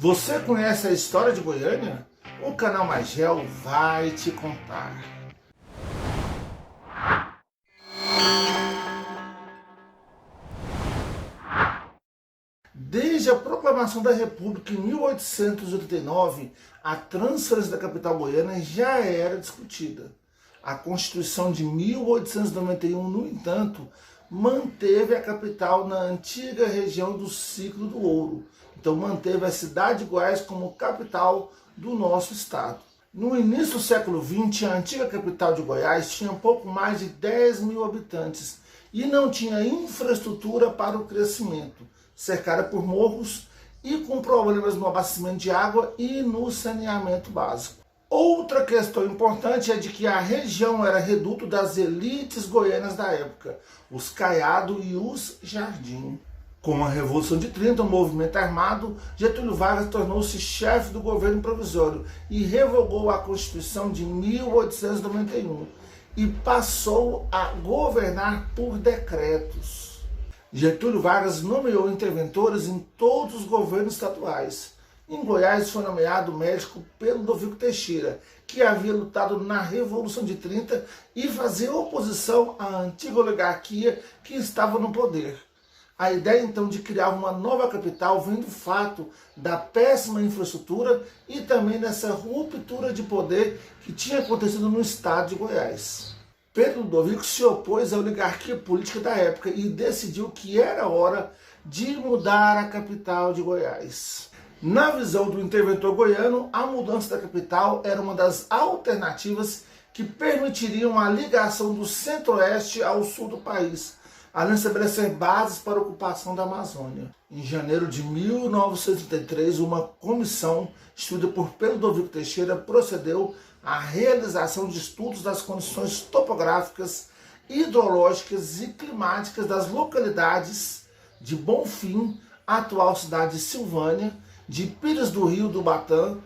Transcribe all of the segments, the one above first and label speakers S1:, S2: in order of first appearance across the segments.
S1: Você conhece a história de Goiânia? O canal Magel vai te contar. Desde a proclamação da República em 1889, a transferência da capital goiana já era discutida. A Constituição de 1891, no entanto, manteve a capital na antiga região do Ciclo do Ouro. Então manteve a cidade de Goiás como capital do nosso estado. No início do século XX, a antiga capital de Goiás tinha pouco mais de 10 mil habitantes e não tinha infraestrutura para o crescimento, cercada por morros e com problemas no abastecimento de água e no saneamento básico. Outra questão importante é de que a região era reduto das elites goianas da época, os Caiado e os Jardim. Com a Revolução de 30, o movimento armado, Getúlio Vargas tornou-se chefe do governo provisório e revogou a Constituição de 1891 e passou a governar por decretos. Getúlio Vargas nomeou interventores em todos os governos estaduais. Em Goiás foi nomeado médico Pedro Ludovico Teixeira, que havia lutado na Revolução de 30 e fazia oposição à antiga oligarquia que estava no poder. A ideia então de criar uma nova capital vem do fato da péssima infraestrutura e também dessa ruptura de poder que tinha acontecido no estado de Goiás. Pedro Ludovico se opôs à oligarquia política da época e decidiu que era hora de mudar a capital de Goiás. Na visão do interventor goiano, a mudança da capital era uma das alternativas que permitiriam a ligação do centro-oeste ao sul do país, além de estabelecer bases para a ocupação da Amazônia. Em janeiro de 1933, uma comissão instituída por Pedro Ludovico Teixeira procedeu à realização de estudos das condições topográficas, hidrológicas e climáticas das localidades de Bonfim, atual cidade de Silvânia, de Pires do Rio do Batã,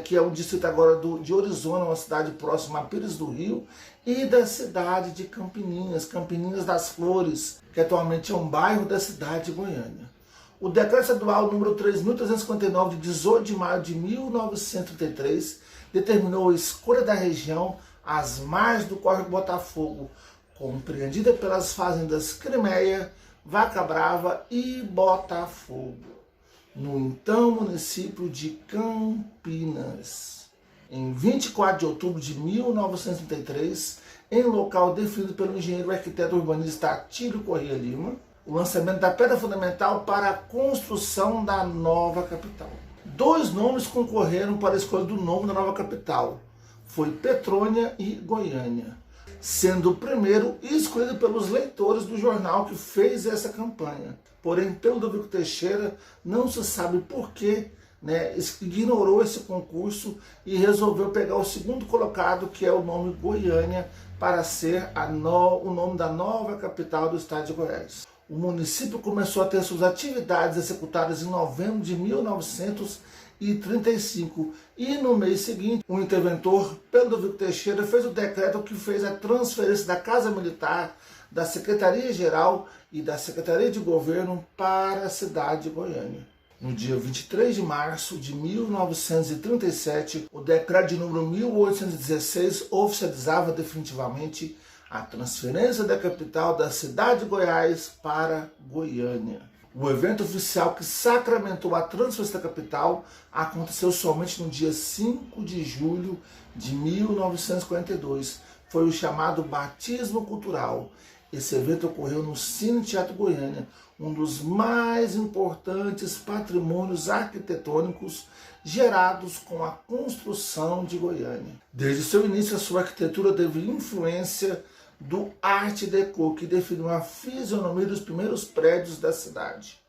S1: que é um distrito agora de Orizona, uma cidade próxima a Pires do Rio, e da cidade de Campininhas, Campininhas das Flores, que atualmente é um bairro da cidade de Goiânia. O decreto estadual número 3.359, de 18 de maio de 1933, determinou a escolha da região às margens do córrego Botafogo, compreendida pelas fazendas Crimeia, Vaca Brava e Botafogo, no então município de Campinas. Em 24 de outubro de 1933, em local definido pelo engenheiro e arquiteto urbanista Atílio Corrêa Lima, o lançamento da pedra fundamental para a construção da nova capital. Dois nomes concorreram para a escolha do nome da nova capital. Foi Petrônia e Goiânia, sendo o primeiro escolhido pelos leitores do jornal que fez essa campanha. Porém, Pedro Ludovico Teixeira, não se sabe por que, ignorou esse concurso e resolveu pegar o segundo colocado, que é o nome Goiânia, para ser o nome da nova capital do estado de Goiás. O município começou a ter suas atividades executadas em novembro de 1935 e no mês seguinte, o interventor Pedro Ludovico Teixeira fez o decreto que fez a transferência da Casa Militar, da Secretaria-Geral e da Secretaria de Governo para a cidade de Goiânia. No dia 23 de março de 1937, o decreto de número 1816 oficializava definitivamente a transferência da capital da cidade de Goiás para Goiânia. O evento oficial que sacramentou a transferência da capital aconteceu somente no dia 5 de julho de 1942. Foi o chamado Batismo Cultural. Esse evento ocorreu no Cine Teatro Goiânia, um dos mais importantes patrimônios arquitetônicos gerados com a construção de Goiânia. Desde seu início, a sua arquitetura teve influência do Art Deco, que definiu a fisionomia dos primeiros prédios da cidade.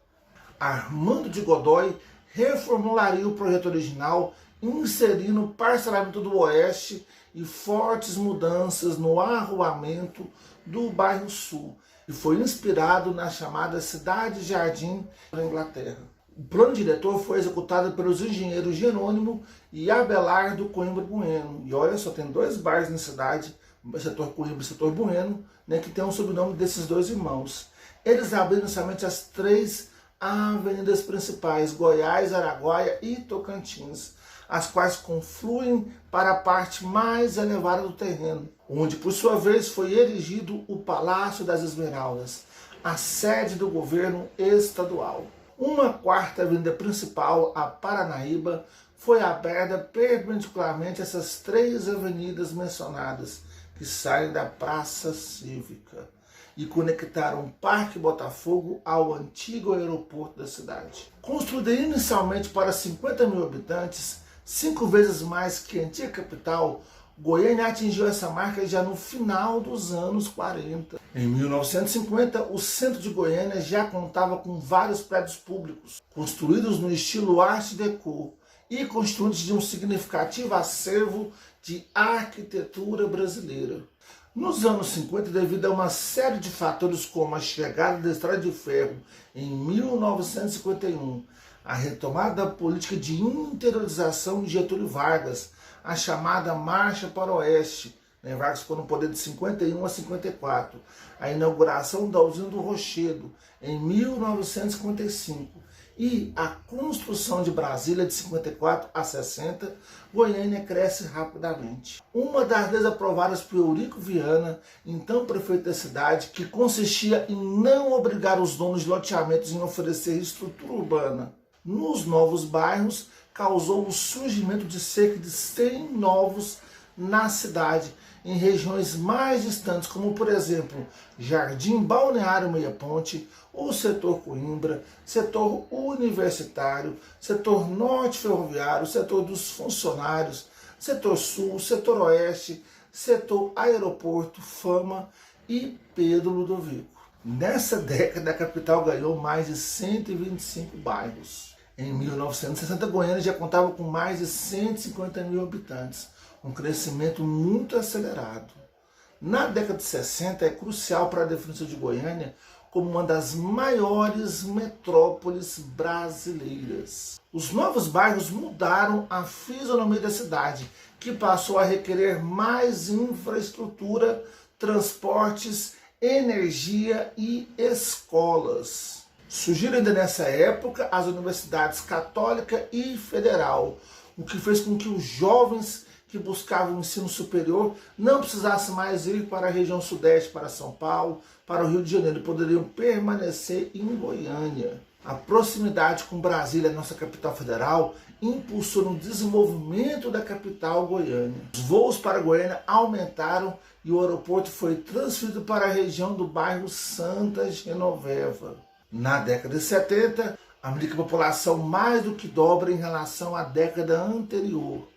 S1: Armando de Godoy reformularia o projeto original, inserindo o parcelamento do oeste e fortes mudanças no arruamento do bairro Sul, e foi inspirado na chamada Cidade Jardim da Inglaterra. O plano diretor foi executado pelos engenheiros Jerônimo e Abelardo Coimbra Bueno. E olha só, tem dois bairros na cidade, o setor Coimbra e o setor Bueno, que tem o sobrenome desses dois irmãos. Eles abriram somente as 3 avenidas principais, Goiás, Araguaia e Tocantins, as quais confluem para a parte mais elevada do terreno, onde por sua vez foi erigido o Palácio das Esmeraldas, a sede do governo estadual. Uma quarta avenida principal, a Paranaíba, foi aberta perpendicularmente a essas três avenidas mencionadas, que saem da Praça Cívica, e conectaram o Parque Botafogo ao antigo aeroporto da cidade. Construída inicialmente para 50 mil habitantes, 5 vezes mais que a antiga capital, Goiânia atingiu essa marca já no final dos anos 40. Em 1950, o centro de Goiânia já contava com vários prédios públicos, construídos no estilo Art Deco e constituintes de um significativo acervo de arquitetura brasileira. Nos anos 50, devido a uma série de fatores como a chegada da Estrada de Ferro em 1951, a retomada da política de interiorização de Getúlio Vargas, a chamada Marcha para o Oeste, Vargas ficou no poder de 51 a 54, a inauguração da usina do Rochedo em 1955 e a construção de Brasília de 54 a 60, Goiânia cresce rapidamente. Uma das leis aprovadas por Eurico Viana, então prefeito da cidade, que consistia em não obrigar os donos de loteamentos em oferecer estrutura urbana nos novos bairros, causou o surgimento de cerca de 100 novos na cidade, em regiões mais distantes, como por exemplo, Jardim Balneário Meia Ponte, o setor Coimbra, setor universitário, setor norte ferroviário, setor dos funcionários, setor sul, setor oeste, setor aeroporto, Fama e Pedro Ludovico. Nessa década, a capital ganhou mais de 125 bairros. Em 1960, Goiânia já contava com mais de 150 mil habitantes, um crescimento muito acelerado. Na década de 60, é crucial para a definição de Goiânia como uma das maiores metrópoles brasileiras. Os novos bairros mudaram a fisionomia da cidade, que passou a requerer mais infraestrutura, transportes, energia e escolas. Surgiram ainda nessa época as universidades católica e federal, o que fez com que os jovens que buscavam o ensino superior não precisassem mais ir para a região sudeste, para São Paulo, para o Rio de Janeiro, poderiam permanecer em Goiânia. A proximidade com Brasília, nossa capital federal, impulsou o desenvolvimento da capital Goiânia. Os voos para Goiânia aumentaram e o aeroporto foi transferido para a região do bairro Santa Genoveva. Na década de 70, à medida que a população mais do que dobra em relação à década anterior,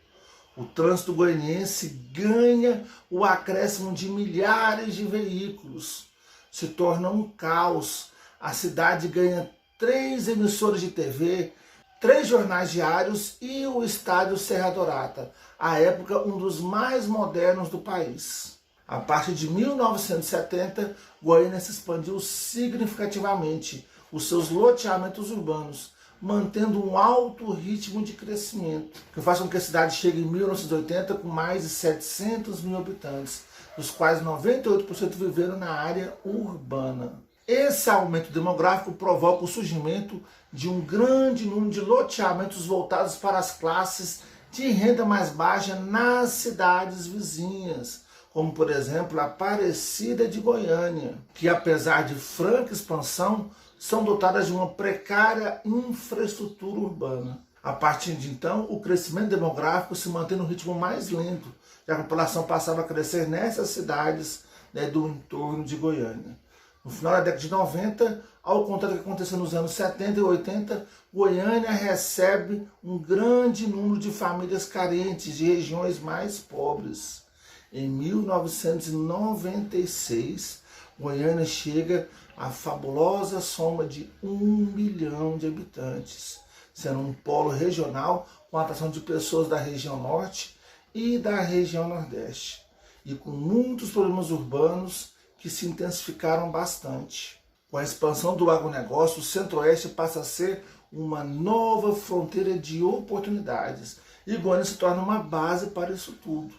S1: o trânsito goianiense ganha o acréscimo de milhares de veículos, se torna um caos. A cidade ganha 3 emissoras de TV, 3 jornais diários e o estádio Serra Dourada, à época um dos mais modernos do país. A partir de 1970, Goiânia se expandiu significativamente os seus loteamentos urbanos, mantendo um alto ritmo de crescimento, que faz com que a cidade chegue em 1980 com mais de 700 mil habitantes, dos quais 98% viveram na área urbana. Esse aumento demográfico provoca o surgimento de um grande número de loteamentos voltados para as classes de renda mais baixa nas cidades vizinhas, como por exemplo a Aparecida de Goiânia, que apesar de franca expansão, são dotadas de uma precária infraestrutura urbana. A partir de então, o crescimento demográfico se mantém no ritmo mais lento, já que a população passava a crescer nessas cidades do entorno de Goiânia. No final da década de 90, ao contrário do que aconteceu nos anos 70 e 80, Goiânia recebe um grande número de famílias carentes de regiões mais pobres. Em 1996, Goiânia chega à fabulosa soma de 1 milhão de habitantes, sendo um polo regional com a atração de pessoas da região norte e da região nordeste, e com muitos problemas urbanos que se intensificaram bastante. Com a expansão do agronegócio, o Centro-Oeste passa a ser uma nova fronteira de oportunidades, e Goiânia se torna uma base para isso tudo.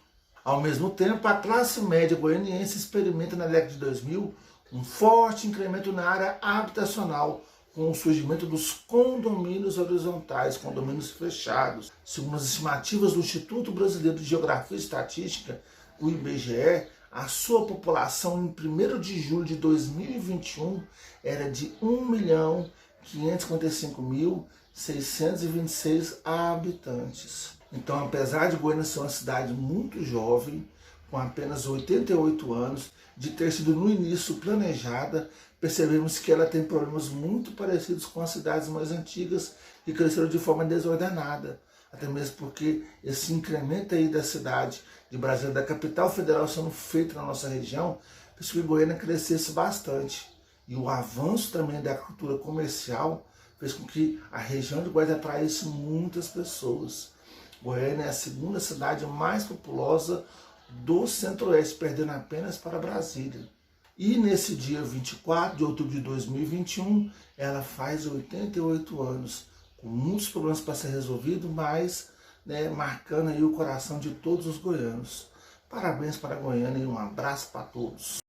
S1: Ao mesmo tempo, a classe média goianiense experimenta na década de 2000 um forte incremento na área habitacional, com o surgimento dos condomínios horizontais, condomínios fechados. Segundo as estimativas do Instituto Brasileiro de Geografia e Estatística, o IBGE, a sua população em 1º de julho de 2021 era de 1.555.626 habitantes. Então, apesar de Goiânia ser uma cidade muito jovem, com apenas 88 anos, de ter sido no início planejada, percebemos que ela tem problemas muito parecidos com as cidades mais antigas que cresceram de forma desordenada. Até mesmo porque esse incremento aí da cidade de Brasília, da capital federal sendo feito na nossa região, fez com que Goiânia crescesse bastante. E o avanço também da cultura comercial fez com que a região de Goiás atraísse muitas pessoas. Goiânia é a segunda cidade mais populosa do Centro-Oeste, perdendo apenas para Brasília. E nesse dia 24 de outubro de 2021, ela faz 88 anos, com muitos problemas para ser resolvidos, mas marcando aí o coração de todos os goianos. Parabéns para Goiânia e um abraço para todos.